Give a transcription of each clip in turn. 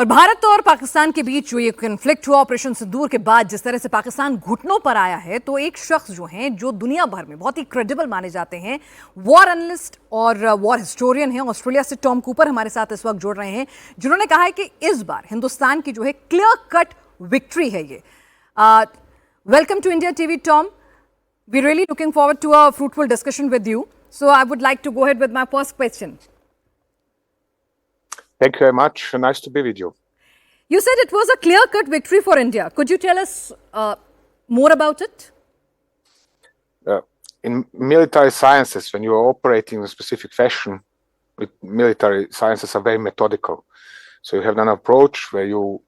और भारत और पाकिस्तान के बीच जो ये कन्फ्लिक्ट हुआ ऑपरेशन सिंदूर के बाद, जिस तरह से पाकिस्तान घुटनों पर आया है, तो एक शख्स जो हैं, जो दुनिया भर में बहुत ही क्रेडिबल माने जाते हैं, वॉर एनालिस्ट और वॉर हिस्टोरियन हैं, ऑस्ट्रेलिया से टॉम कूपर हमारे साथ इस वक्त जुड़ रहे हैं, जिन्होंने कहा है कि इस बार हिंदुस्तान की जो है क्लियर कट विक्ट्री है ये। Welcome to India TV, Tom. We're really looking forward to a fruitful discussion with you. So I would like to go ahead with my first question. Thank you very much. Nice to be with you. You said it was a clear-cut victory for India. Could you tell us more about it? In military sciences, when you are operating in a specific fashion, military sciences are very methodical. So you have an approach where you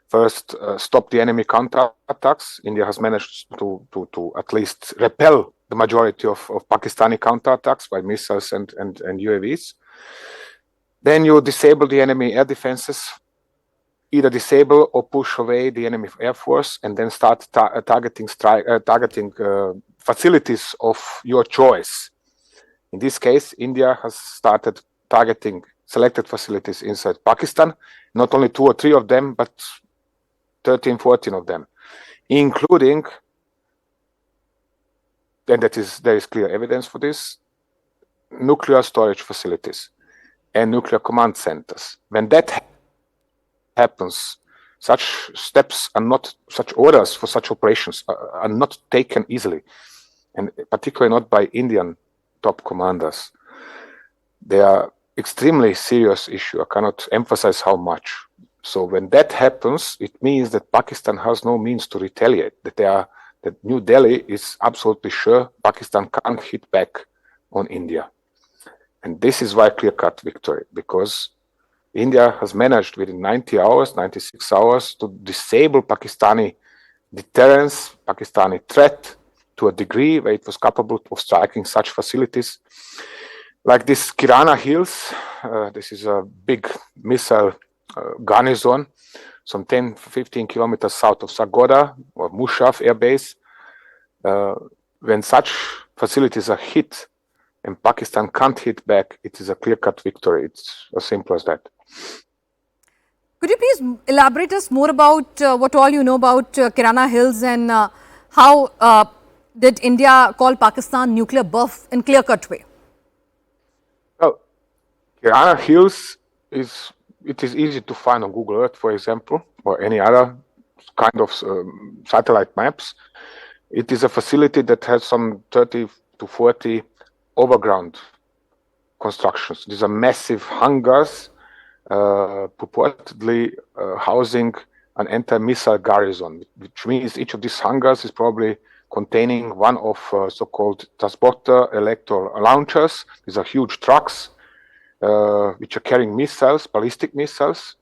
first stop the enemy counterattacks. India has managed to at least repel the majority of Pakistani counterattacks by missiles and UAVs. Then you disable the enemy air defenses, either disable or push away the enemy air force, and then start targeting facilities of your choice. In this case, India has started targeting selected facilities inside Pakistan, not only 2 or 3 of them, but 13, 14 of them, including, and there is clear evidence for this, nuclear storage facilities and nuclear command centers. When that happens, such steps are not, such orders for such operations are not taken easily, and particularly not by Indian top commanders. They are extremely serious issue. I cannot emphasize how much. So when that happens, it means that Pakistan has no means to retaliate, that New Delhi is absolutely sure Pakistan can't hit back on India. And this is why clear-cut victory, because India has managed within 90 hours, 96 hours to disable Pakistani deterrence, Pakistani threat to a degree where it was capable of striking such facilities. Like this Kiran Hills, this is a big missile garnison, some 10-15 kilometers south of Sargodha or Mushaf Air Base. When such facilities are hit and Pakistan can't hit back, it is a clear-cut victory. It's as simple as that. Could you please elaborate us more about what all you know about Kirana Hills and how did India call Pakistan nuclear buff in clear-cut way? Well, Kirana Hills it is easy to find on Google Earth, for example, or any other kind of satellite maps. It is a facility that has some 30 to 40 overground constructions. These are massive hangars, purportedly housing an anti-missile garrison, which means each of these hangars is probably containing one of so-called transporter electro launchers. These are huge trucks which are carrying missiles, ballistic missiles.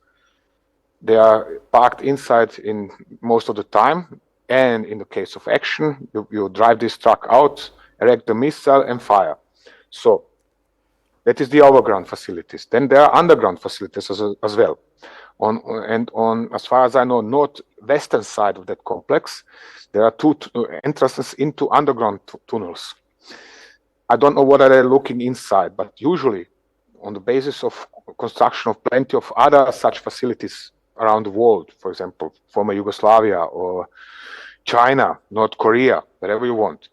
They are parked inside in most of the time, and in the case of action, you drive this truck out, erect the missile, and fire. So that is the overground facilities. Then there are underground facilities as well. On as far as I know, northwestern side of that complex, there are 2 entrances into underground tunnels. I don't know what they looking inside, but usually, on the basis of construction of plenty of other such facilities around the world, for example, former Yugoslavia or China, North Korea, wherever you want.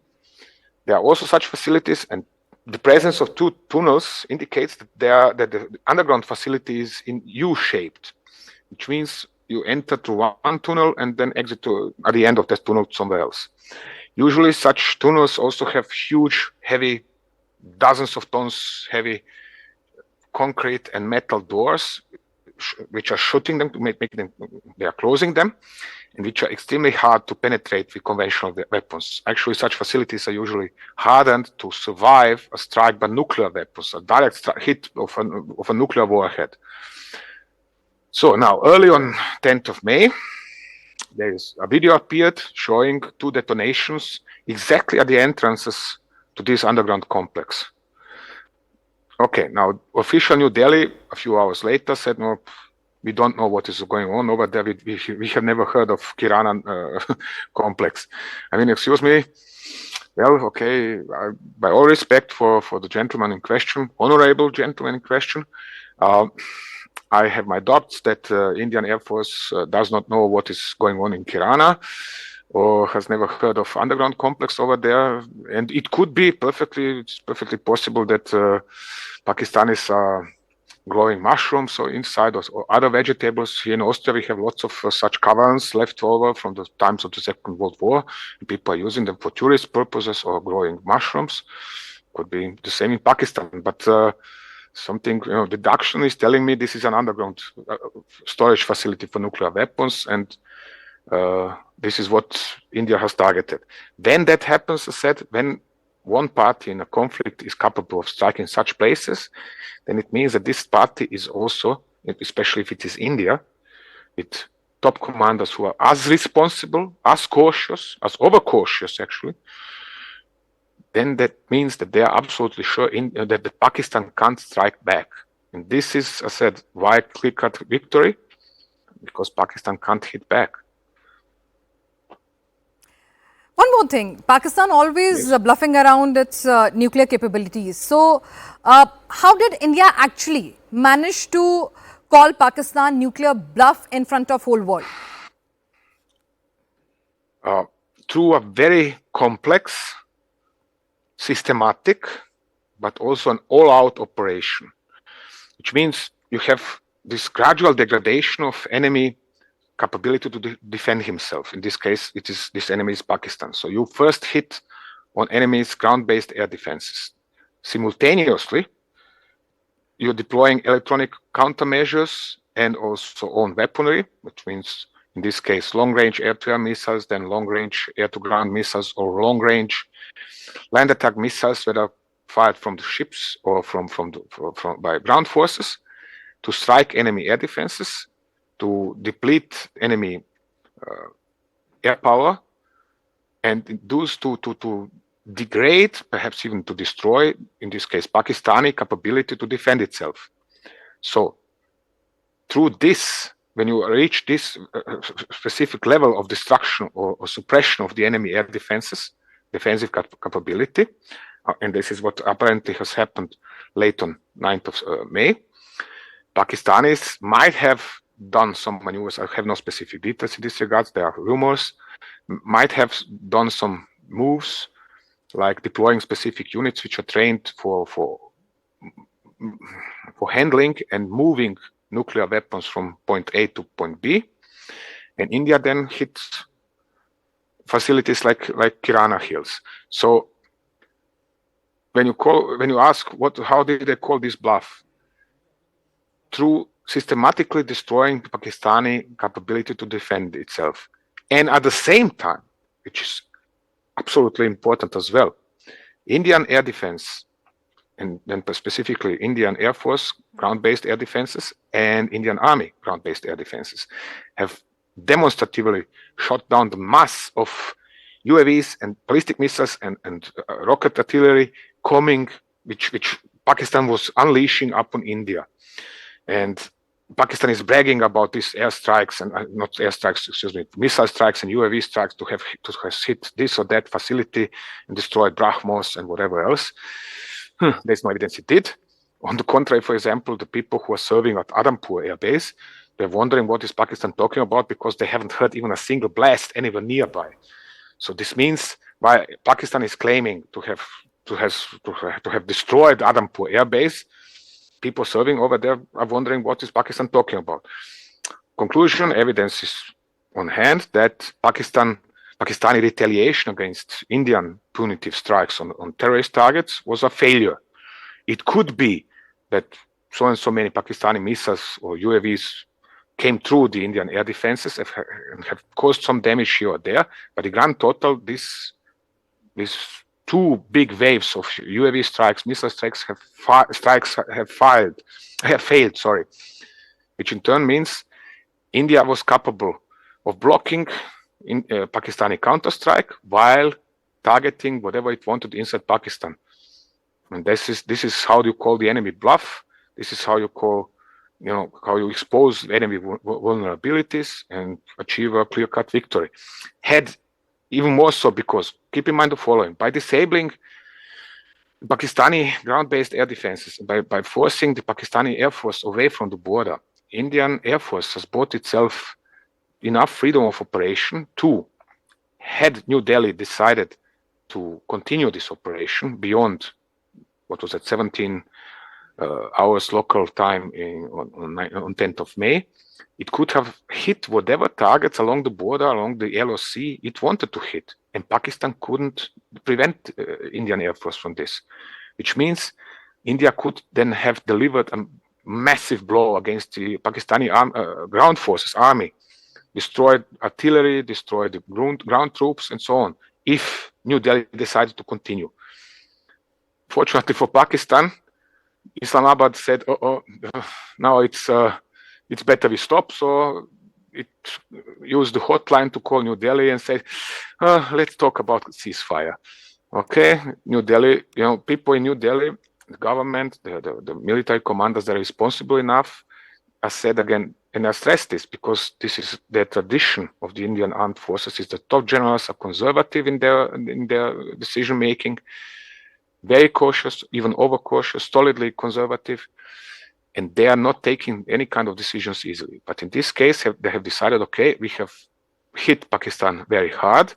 There are also such facilities, and the presence of 2 tunnels indicates that the underground facility is in U-shaped, which means you enter through one tunnel and then exit at the end of that tunnel somewhere else. Usually such tunnels also have huge, heavy, dozens of tons heavy concrete and metal doors, which are shutting them to make them, they are closing them, and which are extremely hard to penetrate with conventional weapons. Actually, such facilities are usually hardened to survive a strike by nuclear weapons, a direct hit of a nuclear warhead. So now, early on 10th of May, there is a video appeared showing 2 detonations exactly at the entrances to this underground complex. Okay, now official New Delhi a few hours later said, no, we don't know what is going on over there. We have never heard of Kirana complex. I mean, excuse me. Well, okay, by all respect for the gentleman in question, honorable gentleman in question, I have my doubts that Indian Air Force does not know what is going on in Kirana, or has never heard of underground complex over there. And it could be it's perfectly possible that Pakistanis are growing mushrooms or inside or other vegetables. Here in Austria, we have lots of such caverns left over from the times of the Second World War. And people are using them for tourist purposes or growing mushrooms. Could be the same in Pakistan, but something, deduction is telling me this is an underground storage facility for nuclear weapons, and this is what India has targeted. When that happens, I said, when one party in a conflict is capable of striking such places, then it means that this party is also, especially if it is India, with top commanders who are as responsible, as cautious, as overcautious actually, then that means that they are absolutely sure that the Pakistan can't strike back. And this is, I said, why clear-cut victory? Because Pakistan can't hit back. One more thing, Pakistan always bluffing around its nuclear capabilities. So, how did India actually manage to call Pakistan nuclear bluff in front of whole world? Through a very complex, systematic, but also an all-out operation, which means you have this gradual degradation of enemy capability to defend himself. In this case, this enemy is Pakistan. So you first hit on enemy's ground-based air defenses. Simultaneously, you're deploying electronic countermeasures and also own weaponry, which means in this case long-range air-to-air missiles, then long-range air-to-ground missiles, or long-range land attack missiles that are fired from the ships or by ground forces to strike enemy air defenses, to deplete enemy air power, and those to degrade, perhaps even to destroy, in this case, Pakistani capability to defend itself. So through this, when you reach this specific level of destruction or suppression of the enemy air defenses, defensive capability, and this is what apparently has happened late on 9th of May, Pakistanis might have done some maneuvers. I have no specific details in this regard. There are rumors. Might have done some moves, like deploying specific units which are trained for handling and moving nuclear weapons from point A to point B. And India then hit facilities like Kirana Hills. So when you ask how did they call this bluff? Through systematically destroying the Pakistani capability to defend itself. And at the same time, which is absolutely important as well, Indian air defense, and then specifically Indian Air Force ground-based air defenses and Indian Army ground-based air defenses, have demonstratively shot down the mass of UAVs and ballistic missiles and rocket artillery coming, which Pakistan was unleashing upon India. And Pakistan is bragging about these airstrikes and missile strikes and UAV strikes to have hit this or that facility and destroyed Brahmos and whatever else. There's no evidence it did. On the contrary, for example, the people who are serving at Adhampur Air Base, they're wondering what is Pakistan talking about because they haven't heard even a single blast anywhere nearby. So this means why Pakistan is claiming to have destroyed Adhampur Air Base. People serving over there are wondering what is Pakistan talking about. Conclusion, evidence is on hand that Pakistani retaliation against Indian punitive strikes on terrorist targets was a failure. It could be that so and so many Pakistani missiles or UAVs came through the Indian air defenses and have caused some damage here or there, but the grand total, these two big waves of UAV strikes, missile strikes have failed, which in turn means India was capable of blocking Pakistani counterstrike while targeting whatever it wanted inside Pakistan. And this is how you call the enemy bluff. This is how you call, how you expose enemy vulnerabilities and achieve a clear-cut victory. Even more so because, keep in mind the following, by disabling Pakistani ground-based air defenses, by forcing the Pakistani Air Force away from the border, Indian Air Force has bought itself enough freedom of operation to, had New Delhi decided to continue this operation beyond what was at 17 hours local time on 10th of May, it could have hit whatever targets along the border, along the LOC it wanted to hit. And Pakistan couldn't prevent Indian Air Force from this, which means India could then have delivered a massive blow against the Pakistani ground forces, army, destroyed artillery, destroyed the ground troops, and so on, if New Delhi decided to continue. Fortunately for Pakistan, Islamabad said, now it's better we stop. So it used the hotline to call New Delhi and say, let's talk about ceasefire. Okay, New Delhi, people in New Delhi, the government, the military commanders that are responsible enough, I said again, and I stress this because this is the tradition of the Indian armed forces, is the top generals are conservative in their decision making, very cautious, even overcautious, solidly conservative, and they are not taking any kind of decisions easily. But in this case, they have decided, okay, we have hit Pakistan very hard.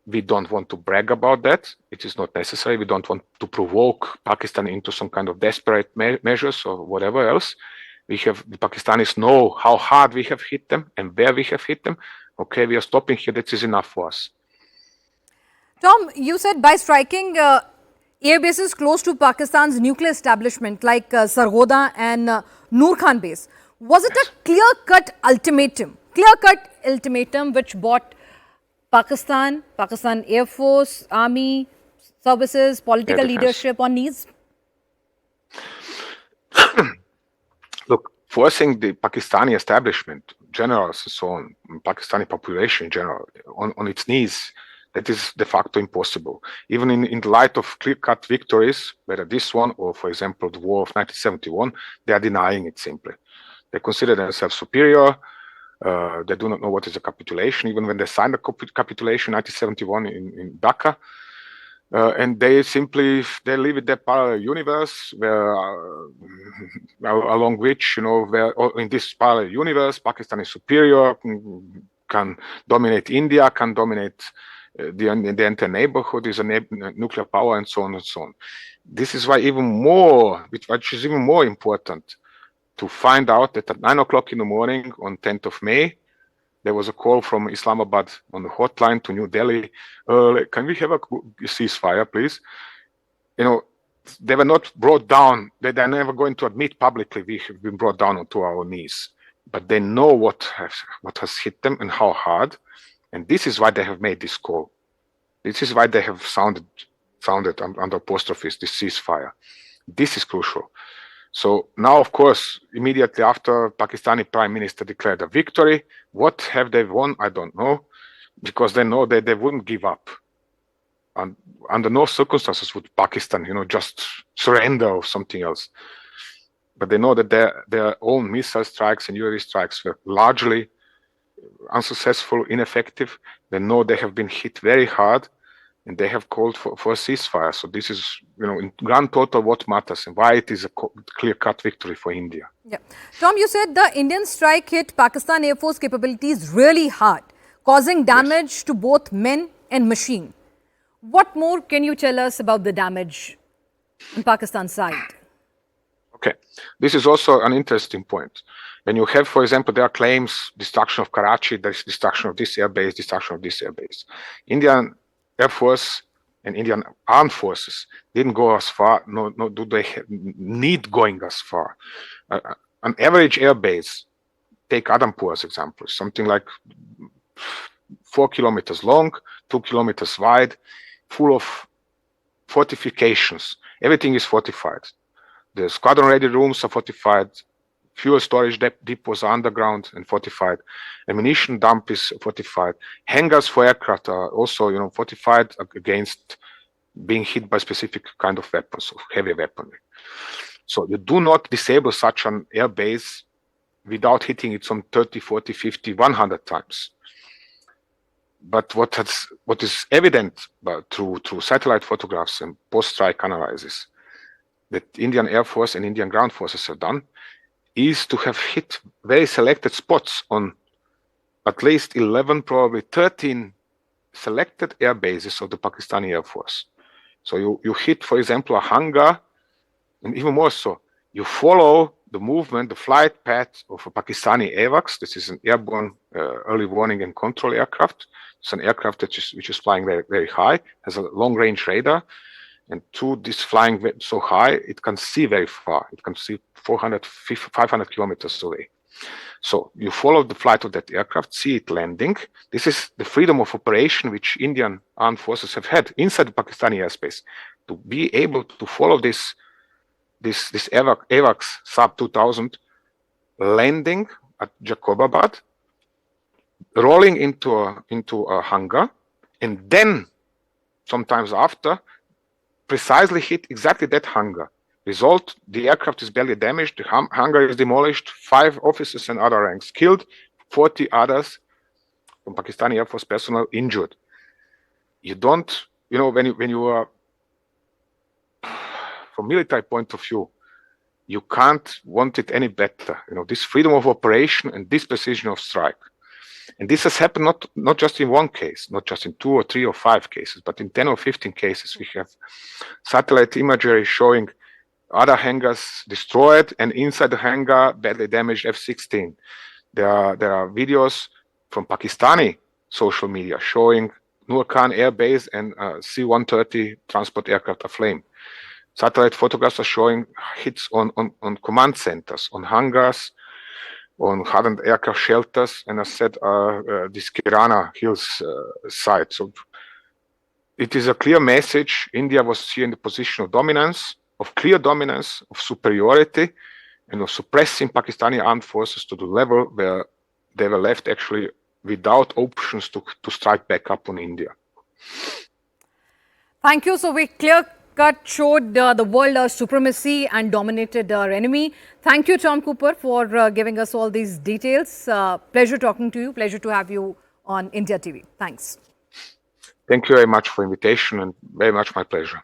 We don't want to brag about that. It is not necessary. We don't want to provoke Pakistan into some kind of desperate measures or whatever else. The Pakistanis know how hard we have hit them and where we have hit them. Okay, we are stopping here. That is enough for us. Tom, you said by striking air bases close to Pakistan's nuclear establishment like Sargodha and Noor Khan base, was it a clear-cut ultimatum? Clear-cut ultimatum which brought Pakistan Air Force, Army, services, political leadership on knees? Look, forcing the Pakistani establishment, generals and so on, Pakistani population in general, on its knees, that is de facto impossible. Even in the light of clear-cut victories, whether this one or, for example, the war of 1971, they are denying it simply. They consider themselves superior. They do not know what is a capitulation, even when they signed the capitulation in 1971 in Dhaka. And they live in that parallel universe where, along which, where in this parallel universe, Pakistan is superior, can dominate India, can dominate the entire neighborhood, is a nuclear power, and so on and so on. This is why which is even more important, to find out that at 9 o'clock in the morning on 10th of May, there was a call from Islamabad on the hotline to New Delhi. Can we have a ceasefire, please? They were not brought down. They're never going to admit publicly we have been brought down onto our knees. But they know what has hit them and how hard. And this is why they have made this call. This is why they have sounded under apostrophes, this ceasefire. This is crucial. So now, of course, immediately after Pakistani Prime Minister declared a victory, what have they won? I don't know, because they know that they wouldn't give up. And under no circumstances would Pakistan, just surrender or something else. But they know that their own missile strikes and UAV strikes were largely unsuccessful, ineffective. They know they have been hit very hard, and they have called for a ceasefire. So this is, in grand total, what matters and why it is a clear-cut victory for India. Yeah. Tom, you said the Indian strike hit Pakistan Air Force capabilities really hard, causing damage to both men and machine. What more can you tell us about the damage on Pakistan's side? Okay. This is also an interesting point. When you have, for example, there are claims, destruction of Karachi, there is destruction of this airbase, destruction of this airbase. Indian Air Force and Indian armed forces didn't go as far, nor do they need going as far. An average airbase, take Adhampur as example, something like 4 kilometers long, 2 kilometers wide, full of fortifications. Everything is fortified. The squadron-ready rooms are fortified. Fuel storage depots are underground and fortified. Ammunition dump is fortified. Hangars for aircraft are also, fortified against being hit by specific kind of weapons, of heavy weaponry. So you do not disable such an air base without hitting it some 30, 40, 50, 100 times. But what is evident through satellite photographs and post-strike analysis that Indian Air Force and Indian ground forces have done, is to have hit very selected spots on at least 11, probably 13 selected air bases of the Pakistani Air Force. So you hit, for example, a hangar, and even more so, you follow the movement, the flight path of a Pakistani AWACS. This is an airborne early warning and control aircraft. It's an aircraft which is flying very, very high, has a long-range radar, and through this flying so high, it can see very far. It can see 400, 500 kilometers away. So you follow the flight of that aircraft, see it landing. This is the freedom of operation which Indian armed forces have had inside the Pakistani airspace. To be able to follow this AWACS Saab 2000 landing at Jacobabad, rolling into a hangar, and then sometimes after precisely hit exactly that hangar. Result, the aircraft is barely damaged, the hangar is demolished, 5 officers and other ranks killed, 40 others from Pakistani Air Force personnel injured. You don't, when you are, from military point of view, you can't want it any better. This freedom of operation and this precision of strike. And this has happened not just in one case, not just in 2 or 3 or 5 cases, but in 10 or 15 cases. We have satellite imagery showing other hangars destroyed, and inside the hangar, badly damaged F-16. There are videos from Pakistani social media showing Nur Khan Air Base and C-130 transport aircraft aflame. Satellite photographs are showing hits on command centers, on hangars, on hardened aircraft shelters, and as I said, this Kirana Hills site. So it is a clear message. India was here in the position of dominance, of clear dominance, of superiority, and of suppressing Pakistani armed forces to the level where they were left actually without options to strike back up on India. Thank you. So we clear-cut showed the world supremacy and dominated our enemy. Thank you, Tom Cooper, for giving us all these details. Pleasure talking to you. Pleasure to have you on India TV. Thanks. Thank you very much for the invitation, and very much my pleasure.